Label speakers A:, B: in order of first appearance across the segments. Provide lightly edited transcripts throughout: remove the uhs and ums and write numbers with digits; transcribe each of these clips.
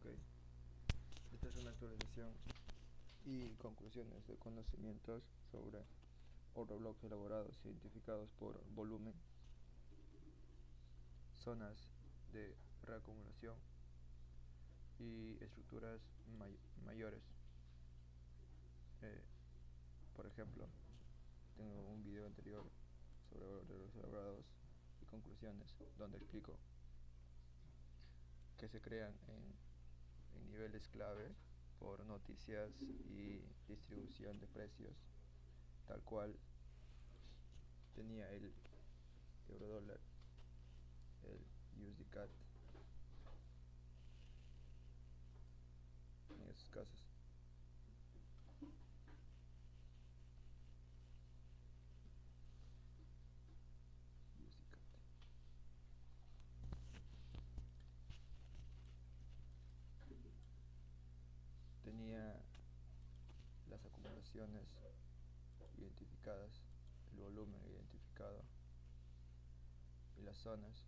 A: Ok, esta es una actualización y conclusiones de conocimientos sobre oroblogs elaborados e identificados por volumen, zonas de reacumulación y estructuras mayores. Eh, por ejemplo, tengo un video anterior sobre oroblogs elaborados y conclusiones donde explico que se crean en niveles clave por noticias y distribución de precios, tal cual tenía el eurodólar, el USD CAD en esos casos. USD CAD. Tenía las acumulaciones identificadas, el volumen identificado y las zonas,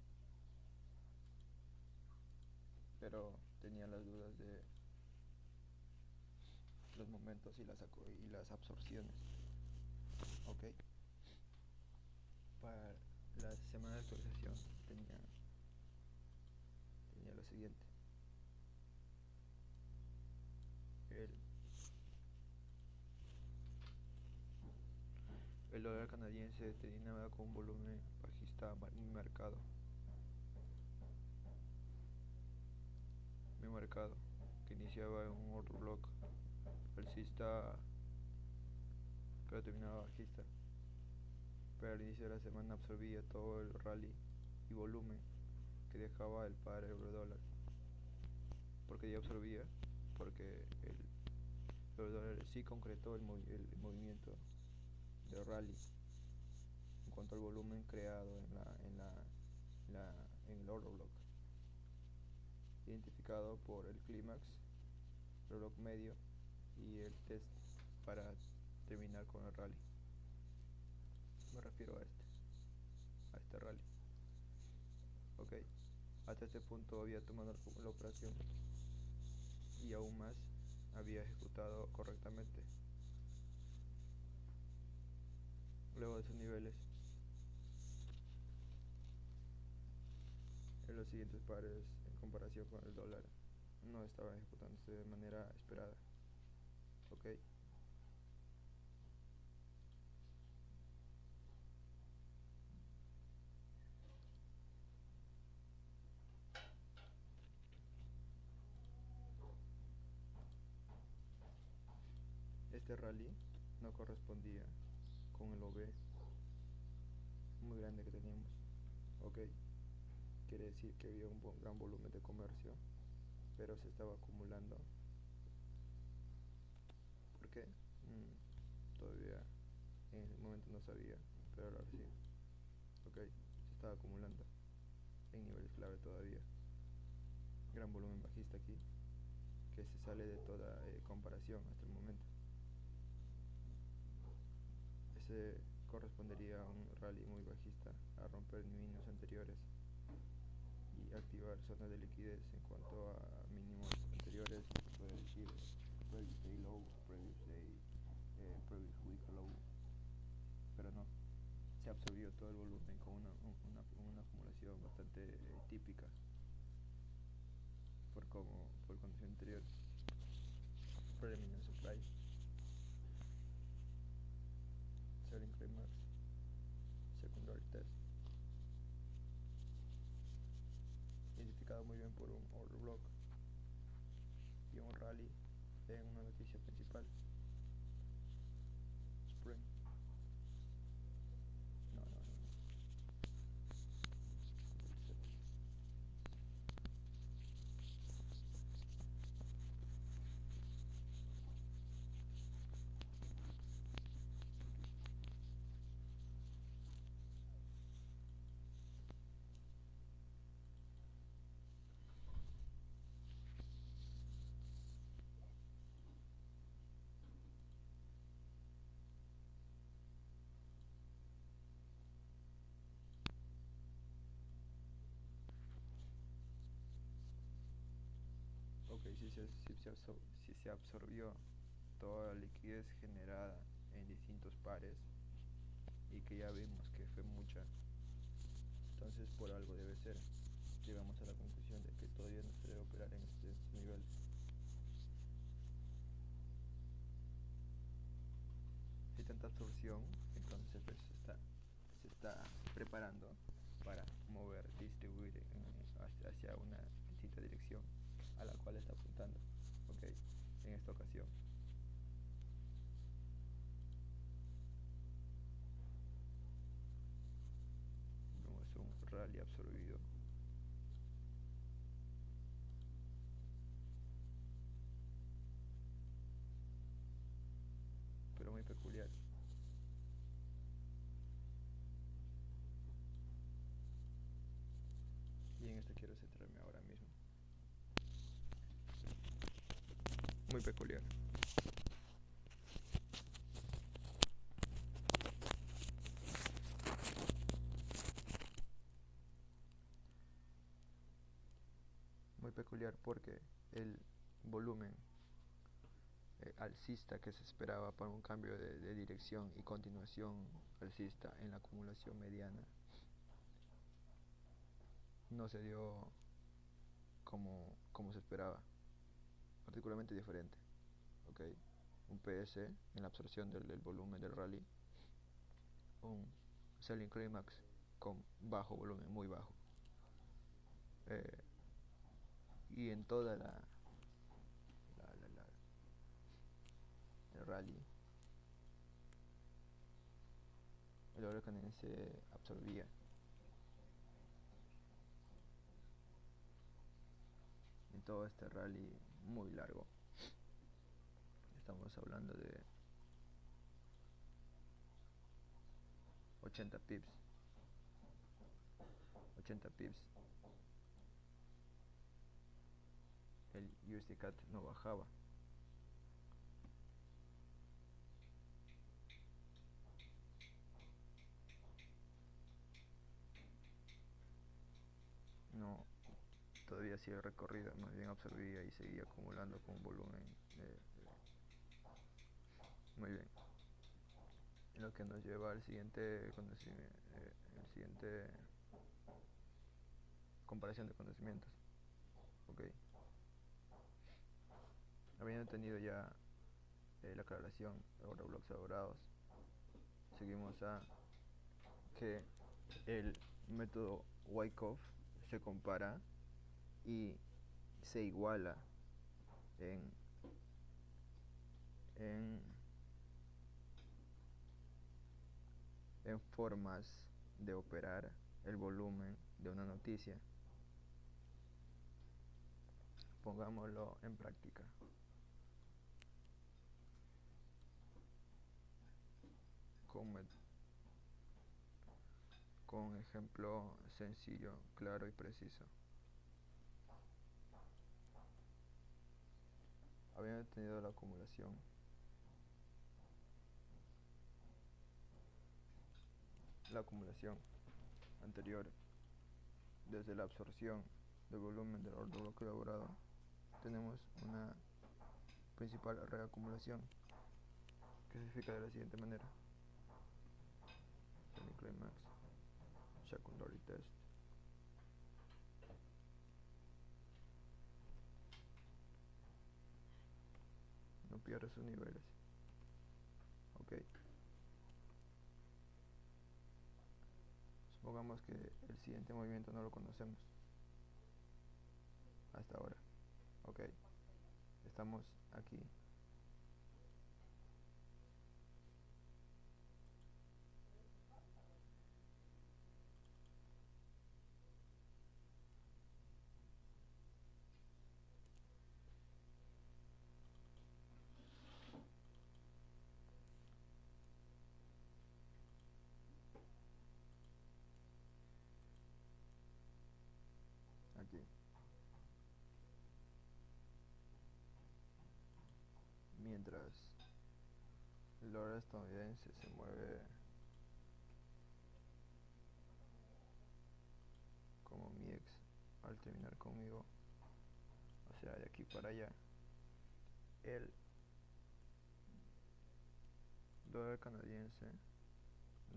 A: pero tenía las dudas de los momentos y las absorciones. Ok, para la semana de actualización tenía lo siguiente: el, el dólar canadiense tenía con un volumen bajista muy marcado, que iniciaba en un otro block alcista pero terminaba bajista, pero al inicio de la semana absorbía todo el rally y volumen que dejaba el par euro-dólar. ¿Por qué ya absorbía? Porque el euro-dólar sí concretó el movimiento de rally en cuanto al volumen creado en el oro block, identificado por el clímax, el block medio y el test para terminar con el rally. Me refiero a este rally. Ok, hasta este punto había tomado la operación y aún más había ejecutado correctamente. Luego de esos niveles, en los siguientes pares en comparación con el dólar no estaban ejecutándose de manera esperada. Ok, este rally no correspondía con el OB muy grande que teníamos. Ok, quiere decir que había un gran volumen de comercio, pero se estaba acumulando. ¿Por qué? Todavía en el momento no sabía, pero ahora sí. Ok, se estaba acumulando en niveles clave todavía. Gran volumen bajista aquí, que se sale de toda comparación hasta el momento. Ese correspondería a un rally muy bajista, a romper mínimos anteriores y activar zonas de liquidez en cuanto a mínimos anteriores. Se puede decir previous day low, previous week low, pero no, se absorbió todo el volumen con una acumulación bastante típica por condición anterior. Preliminary supply, selling climax, secondary test, identificado muy bien por un order block y un rally en una noticia principal. Spring. No, no, no, no. Si se absorbió toda la liquidez generada en distintos pares y que ya vimos que fue mucha, entonces por algo debe ser. Llegamos a la conclusión de que todavía no se debe operar en estos niveles. Si hay tanta absorción, entonces se está preparando para distribuir hacia una distinta dirección a la cual está apuntando. Ok, en esta ocasión. Vemos un rally absorbido. Pero muy peculiar. Y en esto quiero centrarme ahora mismo. Muy peculiar. Muy peculiar porque el volumen alcista que se esperaba para un cambio de dirección y continuación alcista en la acumulación mediana no se dio como se esperaba, particularmente diferente. Okay. Un PS en la absorción del volumen del rally, un selling climax con bajo volumen, muy bajo, y en toda el rally el oro canadiense absorbía. En todo este rally muy largo, estamos hablando de 80 pips, el USD CAD no bajaba. No, todavía sigue recorrido, más bien absorbía y seguía acumulando con un volumen muy bien. Lo que nos lleva al siguiente conocimiento, el siguiente comparación de conocimientos. Okay. Habiendo tenido ya la aclaración ahora bloques elaborados, seguimos a que el método Wyckoff se compara y se iguala en formas de operar el volumen de una noticia. Pongámoslo en práctica. Con ejemplo sencillo, claro y preciso. Habiendo tenido la acumulación anterior, desde la absorción del volumen del orden bloque elaborado, tenemos una principal reacumulación que se significa de la siguiente manera: semi-climax, secondary test, no pierde sus niveles. Ok, supongamos que el siguiente movimiento no lo conocemos hasta ahora. Ok, estamos aquí. Aquí. Mientras el dólar estadounidense se mueve como mi ex al terminar conmigo sea, de aquí para allá, el dólar canadiense,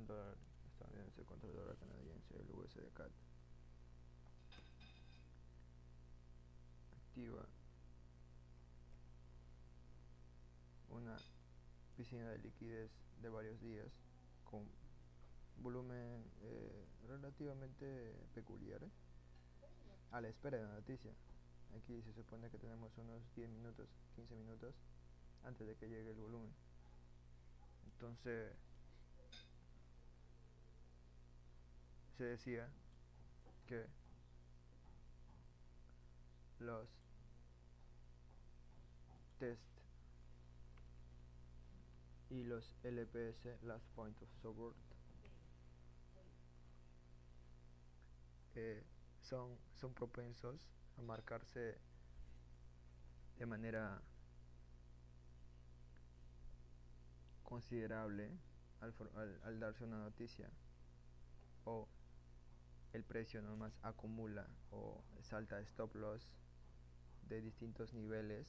A: dólar estadounidense contra el dólar canadiense, el USD CAD, activa una piscina de liquidez de varios días con volumen relativamente peculiar, a la espera de la noticia. Aquí se supone que tenemos unos 10 minutos, 15 minutos antes de que llegue el volumen. Entonces se decía que los test y los LPS, Last Point of Support, son propensos a marcarse de manera considerable al darse una noticia, o el precio nomás acumula o salta stop loss de distintos niveles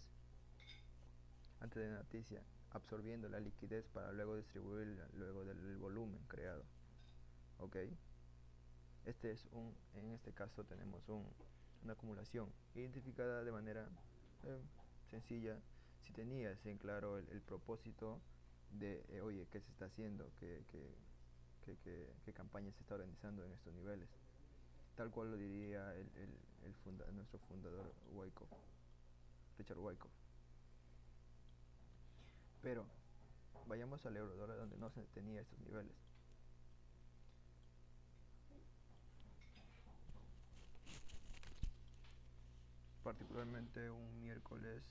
A: antes de la noticia, absorbiendo la liquidez para luego distribuirla luego del volumen creado. ¿Ok? En este caso tenemos una acumulación identificada de manera sencilla. Si tenías en claro el propósito de, oye, ¿qué se está haciendo? ¿Qué campaña se está organizando en estos niveles? Tal cual lo diría nuestro fundador Wyckoff, Richard Wyckoff. Pero vayamos al euro dólar, donde no se tenía estos niveles. Particularmente un miércoles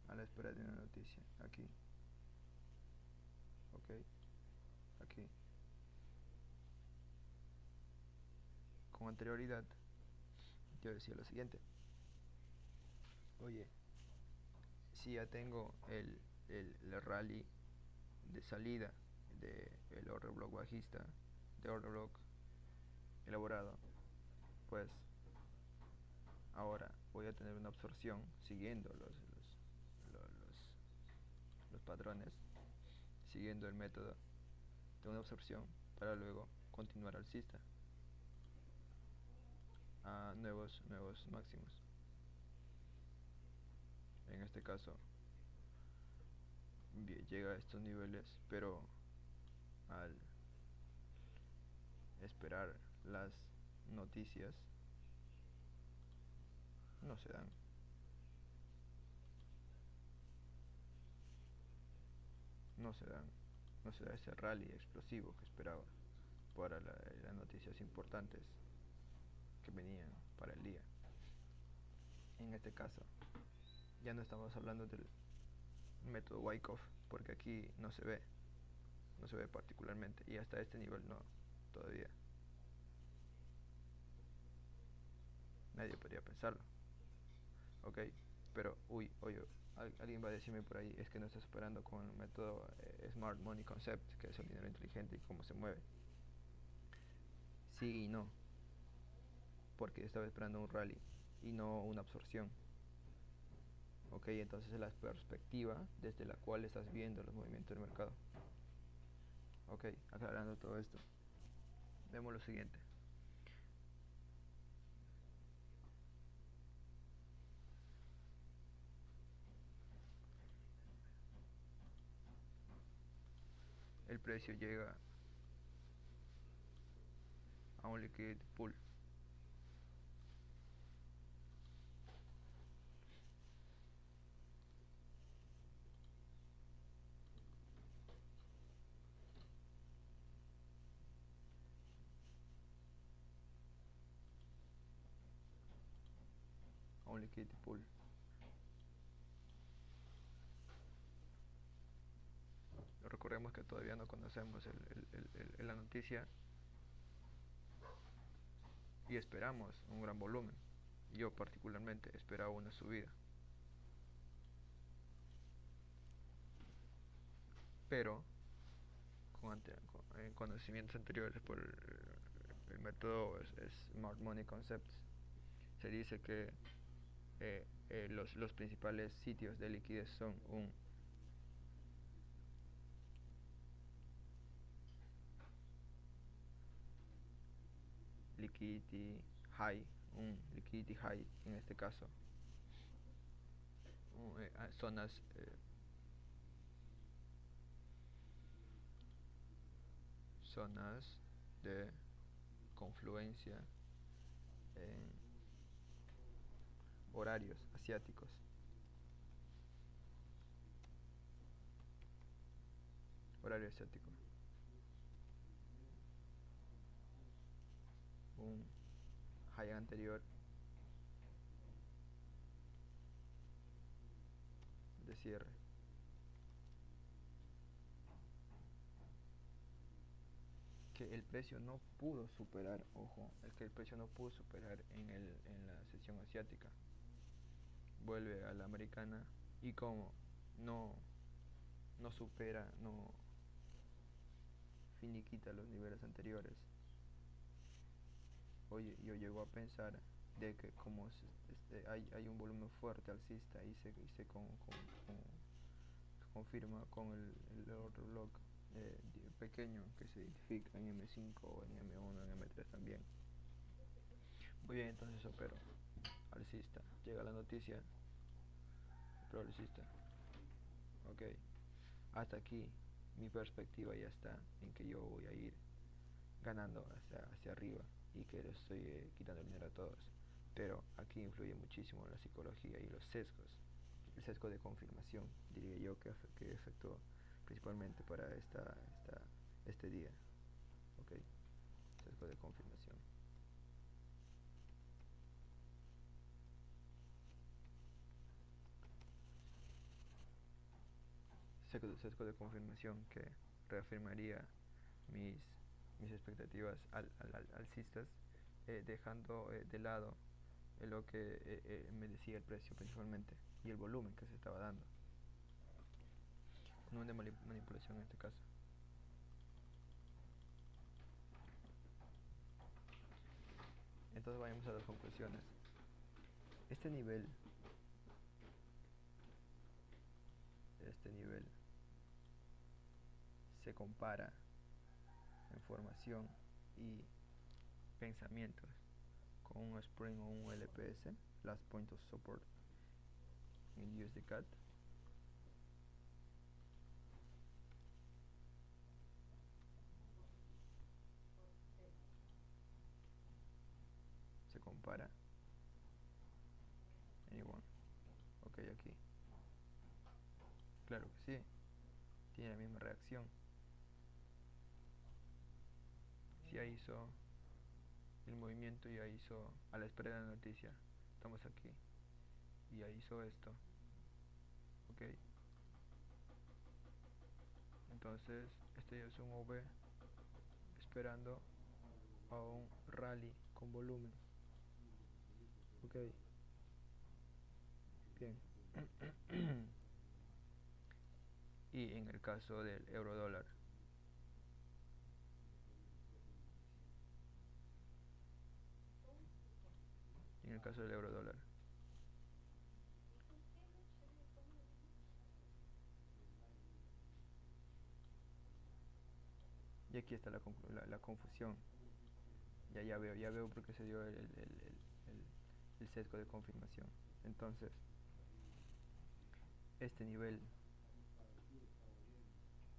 A: a la espera de una noticia. Aquí. Ok. Aquí. Con anterioridad, yo decía lo siguiente. Oye, si ya tengo el rally de salida del order block bajista, de order block elaborado, pues ahora voy a tener una absorción siguiendo los patrones, siguiendo el método de una absorción para luego continuar alcista a nuevos máximos. En este caso llega a estos niveles, pero al esperar las noticias no se dan. No se dan. No se da ese rally explosivo que esperaba para las noticias importantes que venían para el día. En este caso, ya no estamos hablando del método Wyckoff, porque aquí no se ve particularmente, y hasta este nivel no, todavía. Nadie podría pensarlo, ¿ok? Pero, alguien va a decirme por ahí, es que no estás operando con el método Smart Money Concept, que es el dinero inteligente y cómo se mueve. Sí y no, porque estaba esperando un rally y no una absorción. Ok, entonces es la perspectiva desde la cual estás viendo los movimientos del mercado. Ok, aclarando todo esto, vemos lo siguiente. El precio llega a un liquidity pool. A un liquidity pool. Recordemos que todavía no conocemos la noticia y esperamos un gran volumen. Yo particularmente esperaba una subida. Pero en conocimientos anteriores por el método Smart Money Concepts, se dice que los principales sitios de liquidez son un liquidity high, en este caso, zonas zonas de confluencia en horarios asiáticos. Horario asiático. Un high anterior de cierre. Que el precio no pudo superar, ojo, es que el precio no pudo superar en la sesión asiática. Vuelve a la americana y como no supera, no finiquita los niveles anteriores. Oye, yo llego a pensar de que como hay un volumen fuerte alcista y se confirma con el otro bloque pequeño que se identifica en M5, en M1, en M3 también. Muy bien, entonces opero alcista. Llega la noticia, opero alcista. Ok, hasta aquí mi perspectiva ya está en que yo voy a ir ganando hacia arriba y que le estoy quitando el dinero a todos. Pero aquí influye muchísimo la psicología y los sesgos. El sesgo de confirmación, diría yo, que efectuó principalmente para este día. Ok, sesgo de confirmación. Sesgo de confirmación que reafirmaría mis, mis expectativas alcistas, dejando de lado lo que me decía el precio principalmente y el volumen que se estaba dando. No de manipulación en este caso. Entonces vayamos a las conclusiones. Este nivel se compara en formación y pensamientos con un Spring o un LPS, Last Point of Support en USD-CAD. Se compara. Anyone. Ok, aquí. Claro que sí. Tiene la misma reacción. Si ya hizo el movimiento, ya hizo a la espera de la noticia. Estamos aquí. Y ya hizo esto. Ok. Entonces, este ya es un OV esperando a un rally con volumen. Ok. Bien. Y en el caso del euro dólar, en el caso del euro dólar, y aquí está la confusión. Ya veo por qué se dio el sesgo de confirmación. Entonces, este nivel,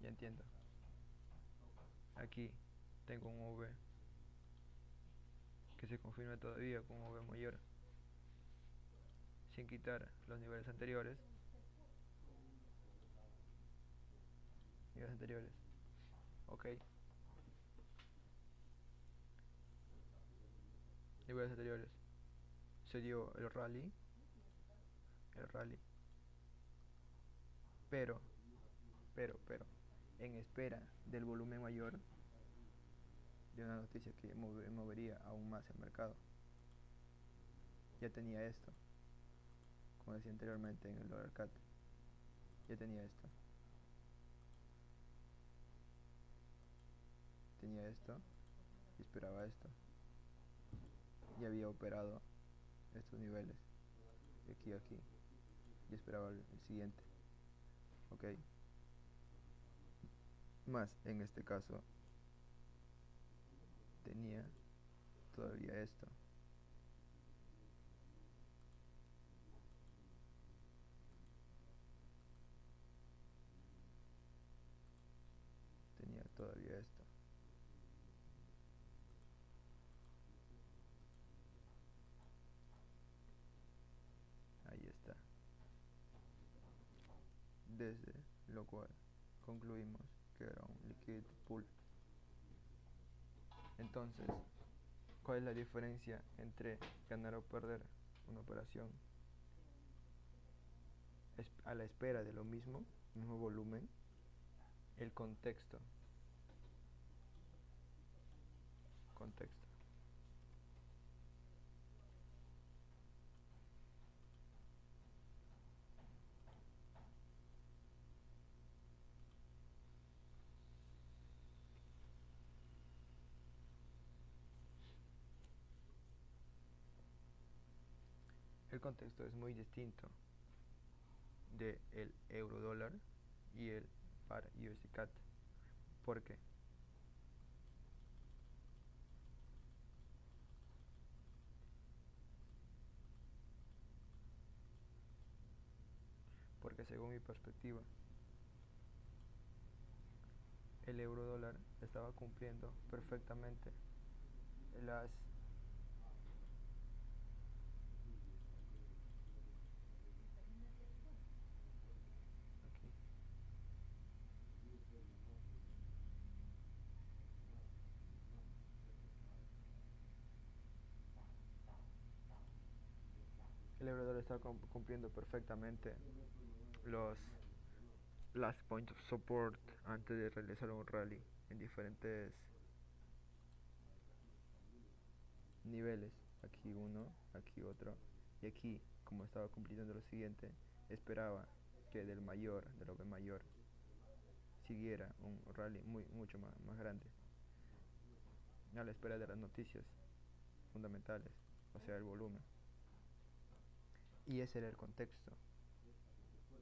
A: ya entiendo. Aquí tengo un V que se confirma todavía con un V mayor, sin quitar los niveles anteriores. Ok. Niveles anteriores. Se dio el rally, pero, en espera del volumen mayor de una noticia que movería aún más el mercado. Ya tenía esto, como decía anteriormente en el dólar CAD, ya tenía esto, y esperaba esto, y había operado estos niveles. de aquí a aquí, y esperaba el siguiente, ok. Más en este caso tenía todavía esto, tenía todavía esto. Ahí está. Desde lo cual concluimos que era un liquid pool. Entonces, ¿cuál es la diferencia entre ganar o perder una operación a la espera de lo mismo volumen? El contexto. Contexto. El contexto es muy distinto de el euro dólar y el par USD CAD. ¿Por qué? Porque según mi perspectiva, el euro dólar estaba cumpliendo perfectamente las aquí, el euro dólar estaba cumpliendo perfectamente los last point of support antes de realizar un rally en diferentes niveles, aquí uno, aquí otro, y aquí, como estaba cumpliendo lo siguiente, esperaba que del mayor, de lo que mayor, siguiera un rally mucho más grande, a la espera de las noticias fundamentales, o sea, el volumen. Y ese era el contexto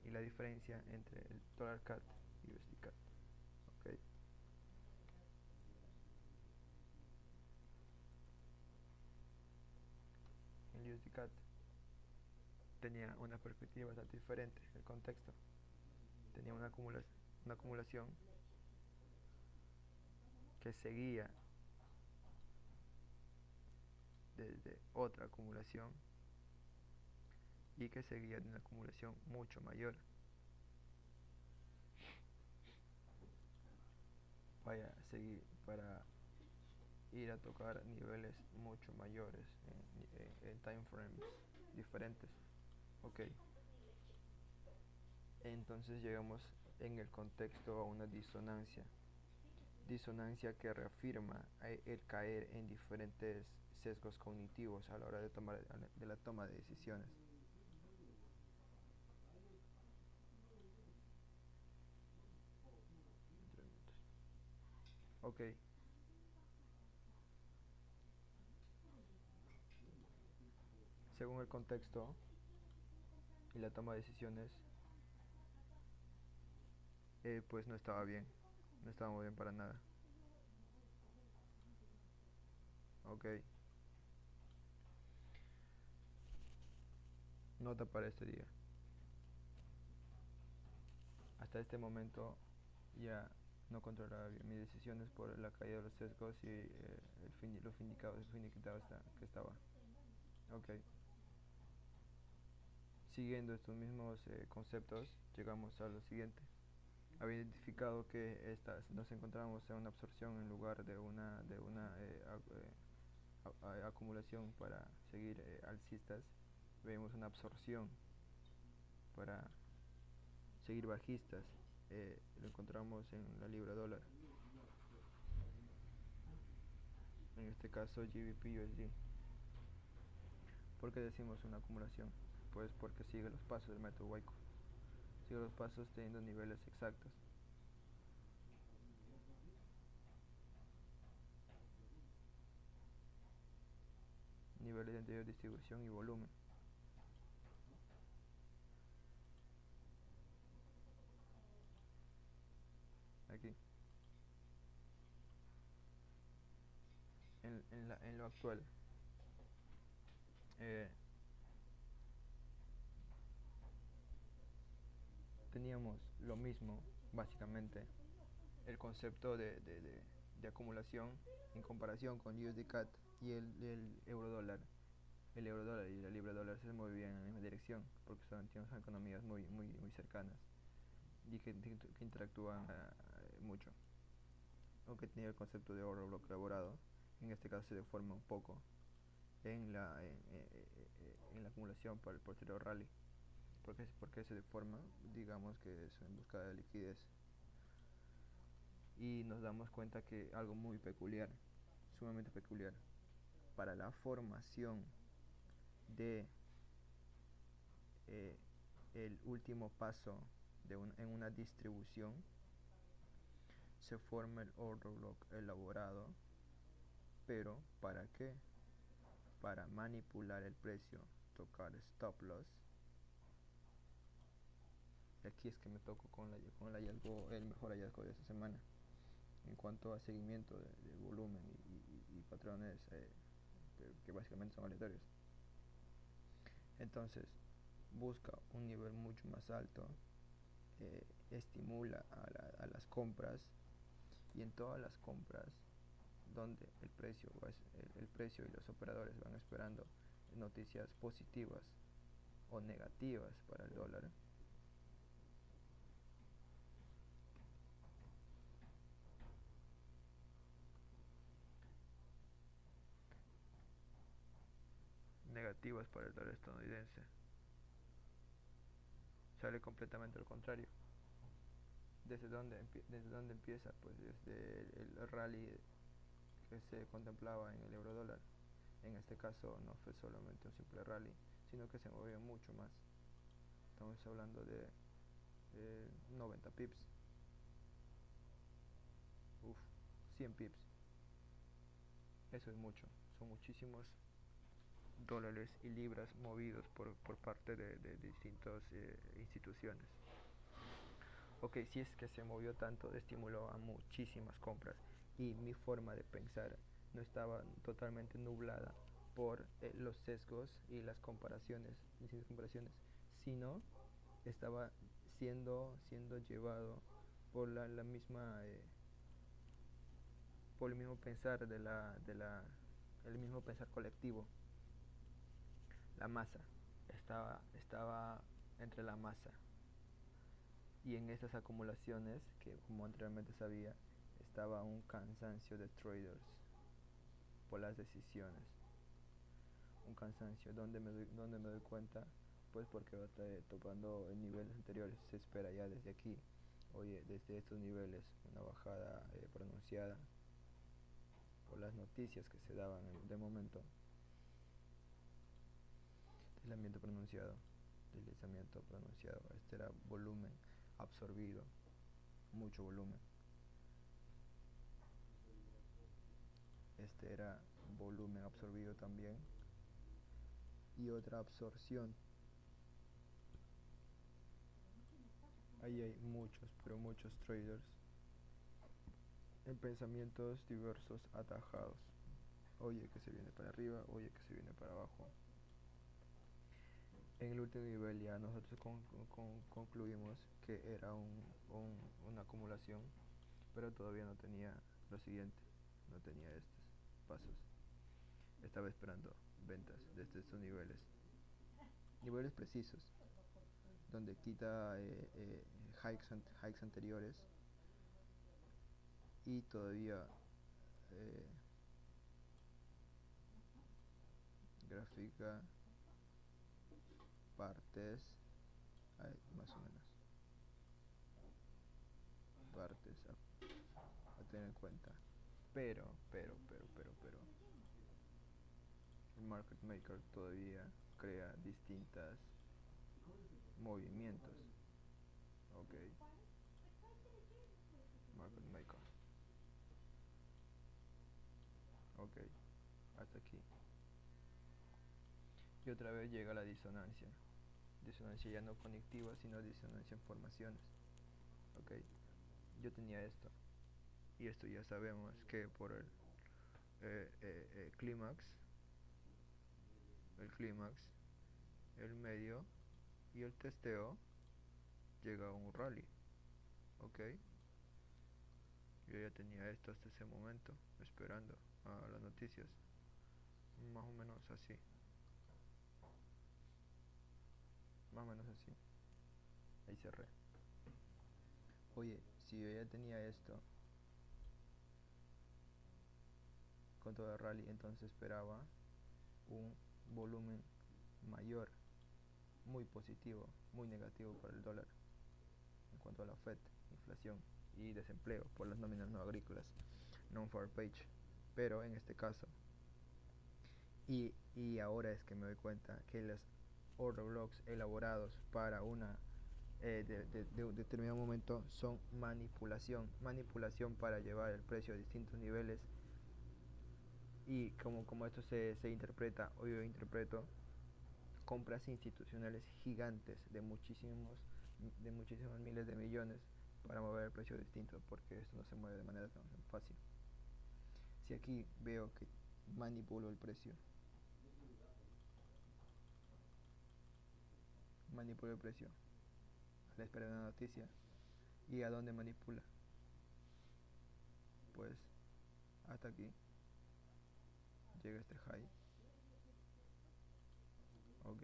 A: y la diferencia entre el dólar CAD y USD CAD. Okay. El USD CAD tenía una perspectiva bastante diferente, el contexto. Tenía una acumulación que seguía desde otra acumulación y que seguía de una acumulación mucho mayor para seguir, para ir a tocar niveles mucho mayores en time frames diferentes. Ok, entonces llegamos en el contexto a una disonancia que reafirma el caer en diferentes sesgos cognitivos a la hora de la toma de decisiones. Ok, según el contexto y la toma de decisiones, pues no estaba bien, no estaba muy bien para nada. Ok, nota para este día. Hasta este momento ya no controlaba bien mis decisiones por la caída de los sesgos y lo finiquitado que estaba. Ok, siguiendo estos mismos conceptos, llegamos a lo siguiente. Había identificado que nos encontramos en una absorción en lugar de una acumulación para seguir alcistas. Vemos una absorción para seguir bajistas. Lo encontramos en la libra dólar, en este caso GBP USD. ¿Por qué decimos una acumulación? Pues porque sigue los pasos del método Wyckoff, sigue los pasos teniendo niveles exactos. Niveles de anterior distribución y volumen. aquí. En lo actual, eh, teníamos lo mismo, básicamente, el concepto de acumulación en comparación con USD-CAD y el euro-dólar. El euro-dólar y la libra-dólar se movían en la misma dirección porque son economías muy cercanas y que interactúan mucho. Aunque tenía el concepto de oro bloque elaborado, en este caso se deforma un poco en la acumulación para el posterior rally. Porque se deforma, digamos que es en busca de liquidez. Y nos damos cuenta que algo muy peculiar, sumamente peculiar, para la formación de eh, el último paso en una distribución, se forma el order block elaborado, pero ¿para qué? Para manipular el precio, tocar stop loss. Y aquí es que me toco con el mejor hallazgo de esta semana en cuanto a seguimiento de volumen y patrones que básicamente son aleatorios. Entonces busca un nivel mucho más alto, estimula a las compras, y en todas las compras donde el precio y los operadores van esperando noticias positivas o negativas para el dólar, negativas para el dólar estadounidense, sale completamente al contrario. ¿Desde dónde empieza? Pues desde el rally que se contemplaba en el euro dólar. En este caso no fue solamente un simple rally, sino que se movió mucho más. Estamos hablando de 90 pips, 100 pips. Eso es mucho, son muchísimos dólares y libras movidos por parte de distintas instituciones. Ok, si es que se movió tanto, estimuló a muchísimas compras y mi forma de pensar no estaba totalmente nublada por los sesgos y las comparaciones, sino estaba siendo llevado por la misma por el mismo pensar el mismo pensar colectivo. La masa estaba entre la masa, y en estas acumulaciones, que como anteriormente sabía, estaba un cansancio de traders por las decisiones, un cansancio donde me doy cuenta, pues porque va topando en niveles anteriores. Se espera ya desde aquí, oye, desde estos niveles, una bajada pronunciada por las noticias que se daban de momento, deslizamiento pronunciado. Este era volumen absorbido, mucho volumen. Este era volumen absorbido también, y otra absorción. Ahí hay muchos, pero muchos traders en pensamientos diversos, atajados. Oye, que se viene para arriba, oye, que se viene para abajo. En el último nivel ya nosotros concluimos que era una acumulación, pero todavía no tenía lo siguiente, no tenía estos pasos. Estaba esperando ventas desde estos niveles precisos, donde quita hikes anteriores, y todavía grafica partes, más o menos, partes a tener en cuenta. Pero el market maker todavía crea distintos movimientos. Ok, market maker. Ok, hasta aquí. Y otra vez llega la disonancia. Disonancia ya no conectiva, sino disonancia en formaciones. Ok, yo tenía esto, y esto ya sabemos que por clímax, el clímax, el medio y el testeo llega a un rally, ¿ok? Yo ya tenía esto hasta ese momento, esperando a las noticias, más o menos así, más o menos así, ahí cerré. Oye, si yo ya tenía esto con todo el rally, entonces esperaba un volumen mayor, muy positivo, muy negativo para el dólar en cuanto a la Fed, inflación y desempleo por las nóminas no agrícolas, non-farm page. Pero en este caso, y ahora es que me doy cuenta que los order blocks elaborados para una de un determinado momento son manipulación para llevar el precio a distintos niveles. Y como esto se interpreta, o yo interpreto, compras institucionales gigantes de muchísimos miles de millones para mover el precio distinto, porque esto no se mueve de manera tan fácil. Si aquí veo que manipulo el precio, a la espera de una noticia, ¿y a dónde manipula? Pues hasta aquí llega este high, ok,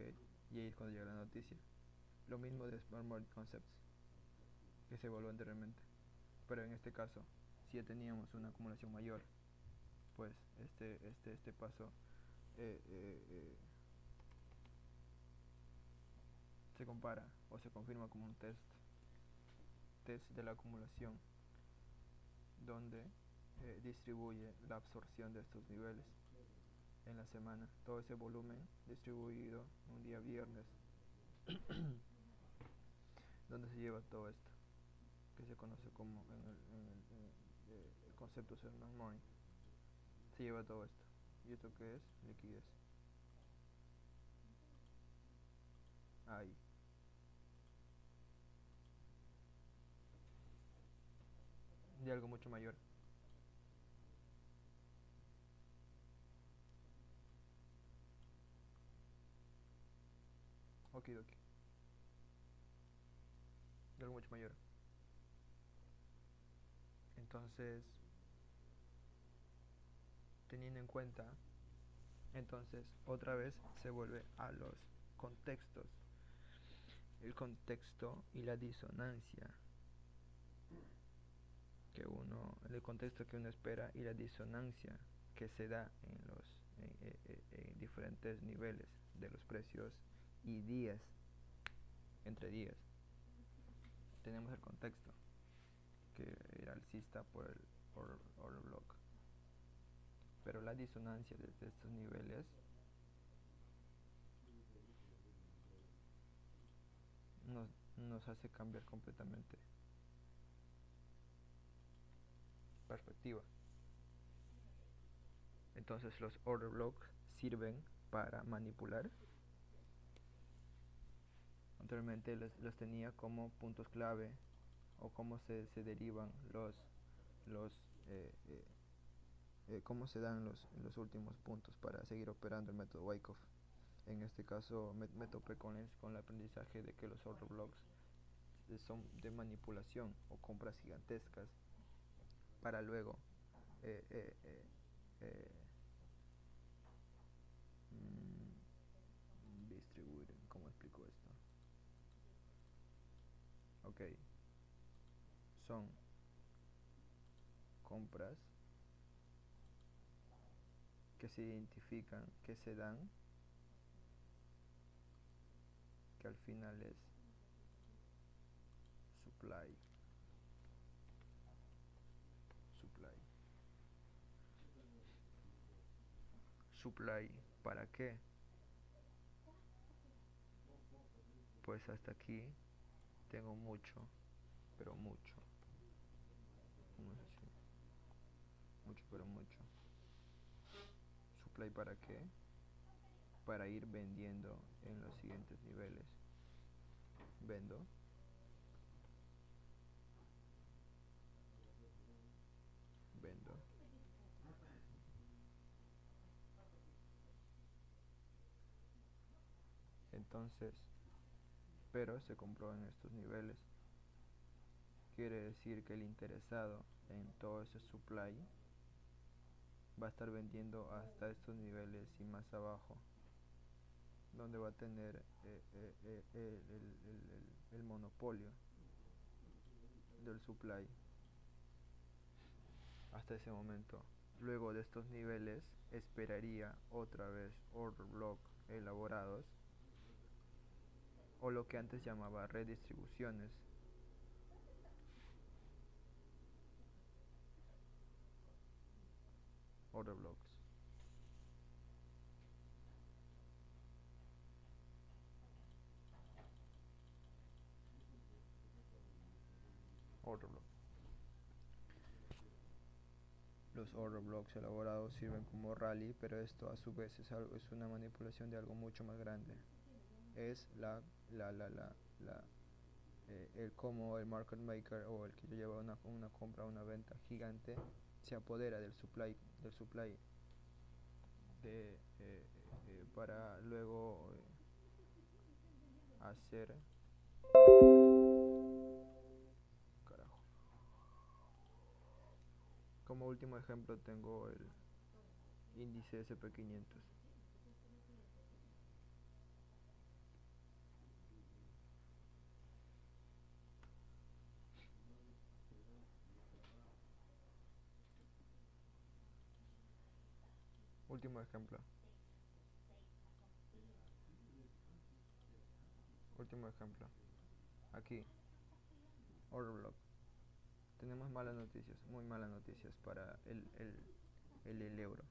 A: y ahí es cuando llega la noticia. Lo mismo de Smart Market Concepts que se evaluó anteriormente, pero en este caso, si ya teníamos una acumulación mayor, pues este paso eh, eh, eh, se compara o se confirma como un test de la acumulación, donde distribuye la absorción de estos niveles en la semana, todo ese volumen distribuido un día viernes, donde se lleva todo esto, que se conoce como el concepto Sermon Morning, se lleva todo esto. ¿Y esto qué es? Liquidez. Ahí. De algo mucho mayor. Okidoki. De algo mucho mayor. Entonces, teniendo en cuenta, entonces otra vez se vuelve a los contextos. El contexto y la disonancia el contexto que uno espera y la disonancia que se da en diferentes niveles de los precios y días, entre días. Tenemos el contexto, que era alcista por el order block, pero la disonancia desde estos niveles nos hace cambiar completamente perspectiva. Entonces los order blocks sirven para manipular. Anteriormente los tenía como puntos clave, o cómo se derivan los cómo se dan los últimos puntos para seguir operando el método Wyckoff. En este caso me topé con el aprendizaje de que los order blocks son de manipulación o compras gigantescas para luego eh, eh, eh, eh, distribuir. ¿Cómo explico esto? Ok, son compras que se identifican, que se dan, que al final es supply. Supply, ¿para qué? Pues hasta aquí tengo mucho, pero mucho. ¿Cómo es así? Mucho, pero mucho. Supply, ¿para qué? Para ir vendiendo en los siguientes niveles. Vendo. Entonces, pero se compró en estos niveles. Quiere decir que el interesado en todo ese supply va a estar vendiendo hasta estos niveles y más abajo, donde va a tener el monopolio del supply hasta ese momento. Luego de estos niveles esperaría otra vez order block elaborados, o lo que antes llamaba redistribuciones. Order blocks. Order block. Los order blocks elaborados sirven como rally, pero esto a su vez es una manipulación de algo mucho más grande. Es el cómo el market maker o el que lleva una compra o una venta gigante se apodera del supply para luego hacer, carajo. Como último ejemplo tengo el índice SP500. Último ejemplo. Último ejemplo. Aquí, order block. Tenemos malas noticias, muy malas noticias para el euro.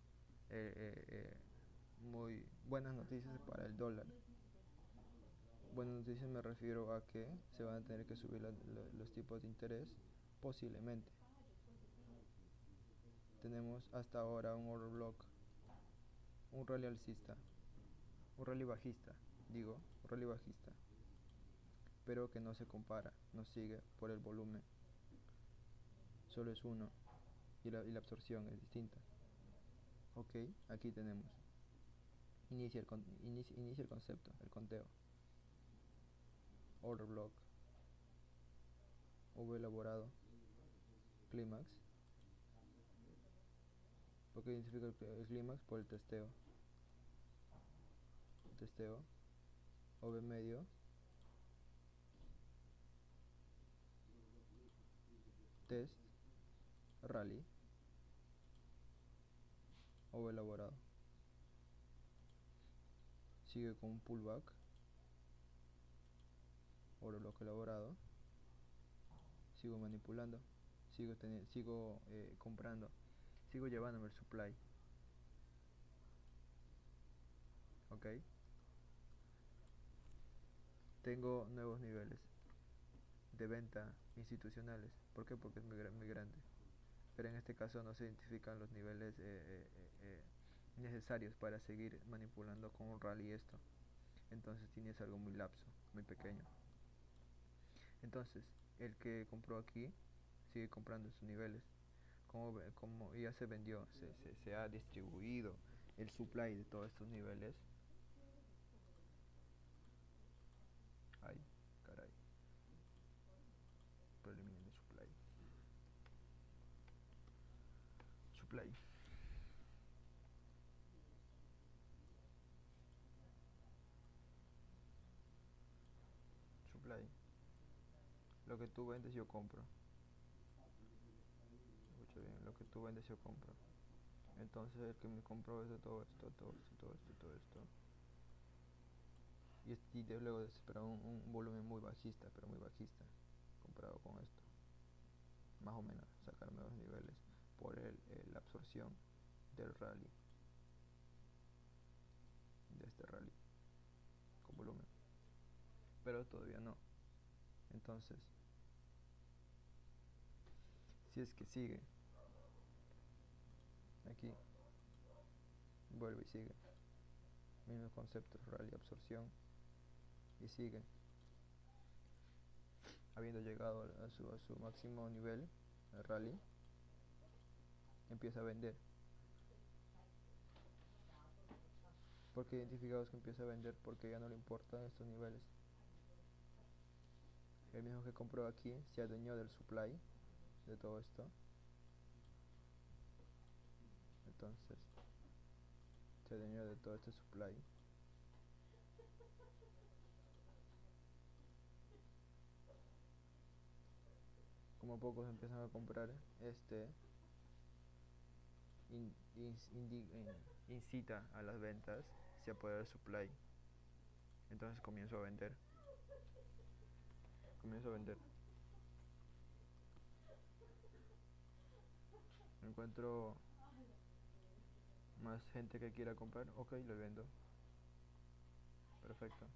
A: Muy buenas noticias para el dólar. Buenas noticias me refiero a que se van a tener que subir los tipos de interés, posiblemente. Tenemos hasta ahora un order block, un rally alcista, un rally bajista, un rally bajista, pero que no se compara, no sigue por el volumen, solo es uno y la absorción es distinta. Ok, aquí tenemos, inicia el concepto, el conteo, order block, V elaborado, clímax. ¿Por qué identifica el clímax? Por el testeo, OV medio, test, rally, OV elaborado. Sigue con un pullback, order block elaborado. Sigo manipulando, sigo comprando, sigo llevándome el supply. Ok, tengo nuevos niveles de venta institucionales. ¿Por qué? Porque es muy grande, pero en este caso no se identifican los niveles necesarios para seguir manipulando con un rally esto. Entonces tienes algo muy lapso, muy pequeño. Entonces el que compró aquí sigue comprando estos niveles. Como ya se vendió, se ha distribuido el supply de todos estos niveles. Ay, caray, pero eliminen el supply. Supply. Supply. Lo que tú vendes yo compro. Escucha bien, lo que tú vendes yo compro. Entonces el que me compró es de todo esto, todo esto, todo esto, todo esto. Y luego de esperar un volumen muy bajista, pero muy bajista, comparado con esto. Más o menos, sacar nuevos niveles por la absorción del rally, de este rally, con volumen. Pero todavía no. Entonces, si es que sigue, aquí, vuelve y sigue. Mismo concepto, rally, absorción, y sigue. Habiendo llegado a su máximo nivel, el rally, empieza a vender. Porque identificados que empieza a vender porque ya no le importan estos niveles. El mismo que compró aquí se adueñó del supply de todo esto. Entonces se adueñó de todo este supply. Como pocos empiezan a comprar, in- incita a las ventas, se apodera del supply. Entonces comienzo a vender. Comienzo a vender. Encuentro más gente que quiera comprar, ok, lo vendo. Perfecto.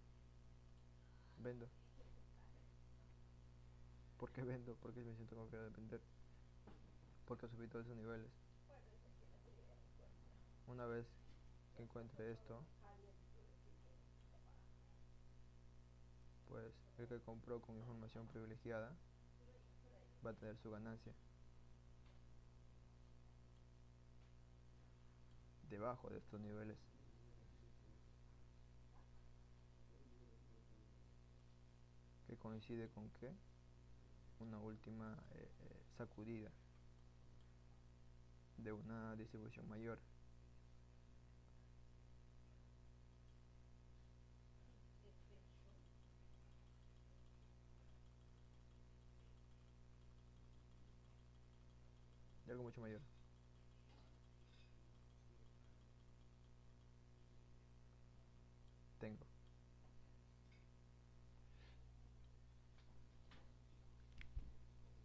A: Vendo. ¿Por qué vendo? Porque me siento confiado de vender. Porque subí todos esos niveles. Una vez que encuentre esto, pues el que compró con información privilegiada va a tener su ganancia debajo de estos niveles. Que coincide con que una última sacudida de una distribución mayor. De algo mucho mayor. Tengo.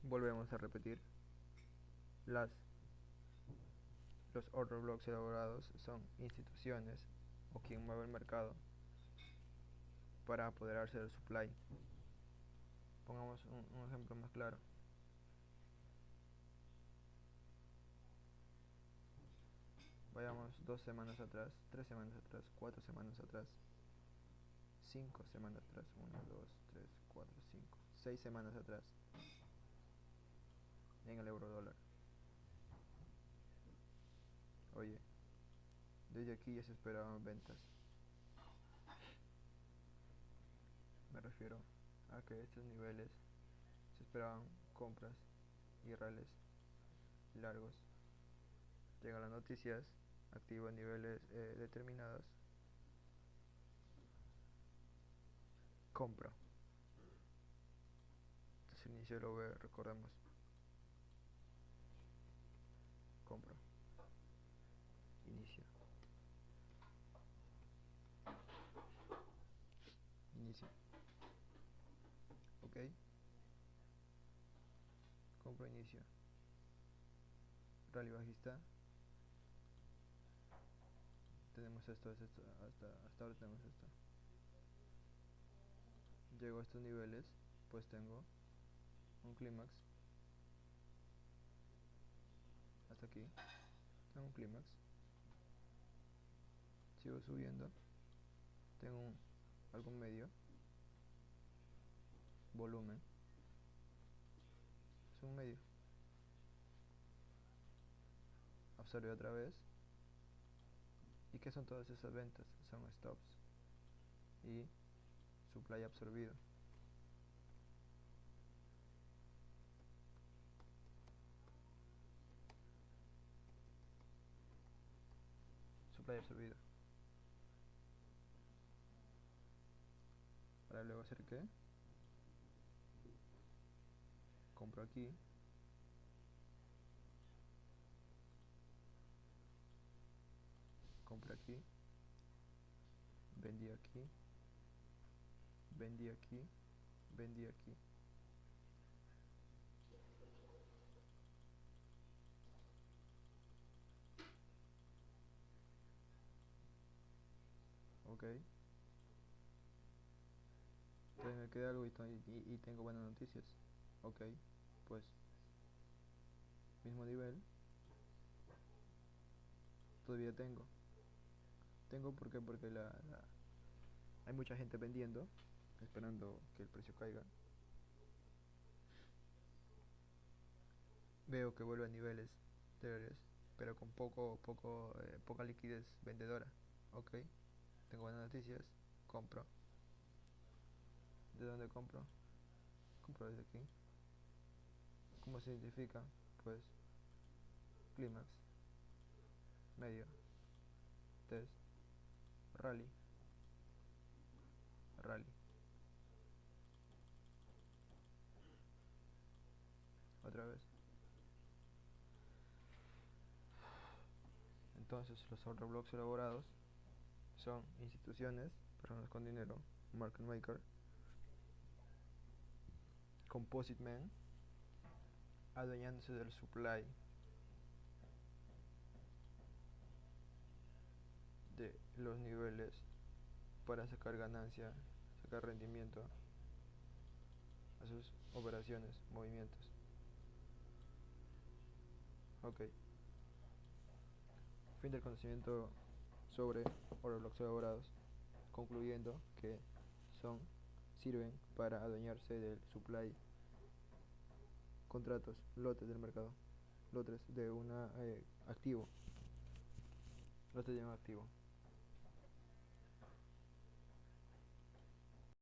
A: Volvemos a repetir. Las Los order blocks elaborados son instituciones o quien mueve el mercado para apoderarse del supply. Pongamos un ejemplo más claro. Vayamos 2 semanas atrás, 3 semanas atrás, 4 semanas atrás, 5 semanas atrás, 1, 2, 3, 4, 5, 6 semanas atrás en el euro dólar. Oye, desde aquí ya se esperaban ventas. Me refiero a que estos niveles se esperaban compras y rallies largos. Llegan las noticias, activo niveles determinados, compro. Entonces el inicio lo ve, recordemos, compro, inicio, inicio, ok, compro, inicio, rally bajista, tenemos esto, hasta ahora tenemos esto. Llego a estos niveles, pues tengo un clímax, hasta aquí, tengo un clímax, sigo subiendo, tengo algo medio, volumen, es un medio, absorbe otra vez. ¿Y qué son todas esas ventas? Son stops y supply absorbido. Supply absorbido. Para luego hacer qué? Compro aquí. Compro aquí. Vendí aquí. Vendí aquí. Vendí aquí. Ok. Entonces me queda algo y tengo buenas noticias. Ok. Pues mismo nivel. Todavía tengo. Tengo porque hay mucha gente vendiendo. Esperando que el precio caiga. Veo que vuelve a niveles anteriores. Pero con poca liquidez vendedora. Ok. tengo buenas noticias, compro. ¿De dónde compro? Compro desde aquí. ¿Cómo se identifica? Pues clímax, medio, test, rally, rally. Otra vez. Entonces los order blocks elaborados son instituciones, personas con dinero, market maker, composite men, adueñándose del supply de los niveles para sacar ganancia, sacar rendimiento a sus operaciones, movimientos. Ok, fin del conocimiento sobre order blocks elaborados, concluyendo que sirven para adueñarse del supply, contratos, lotes del mercado, lotes de un activo, lotes de un activo.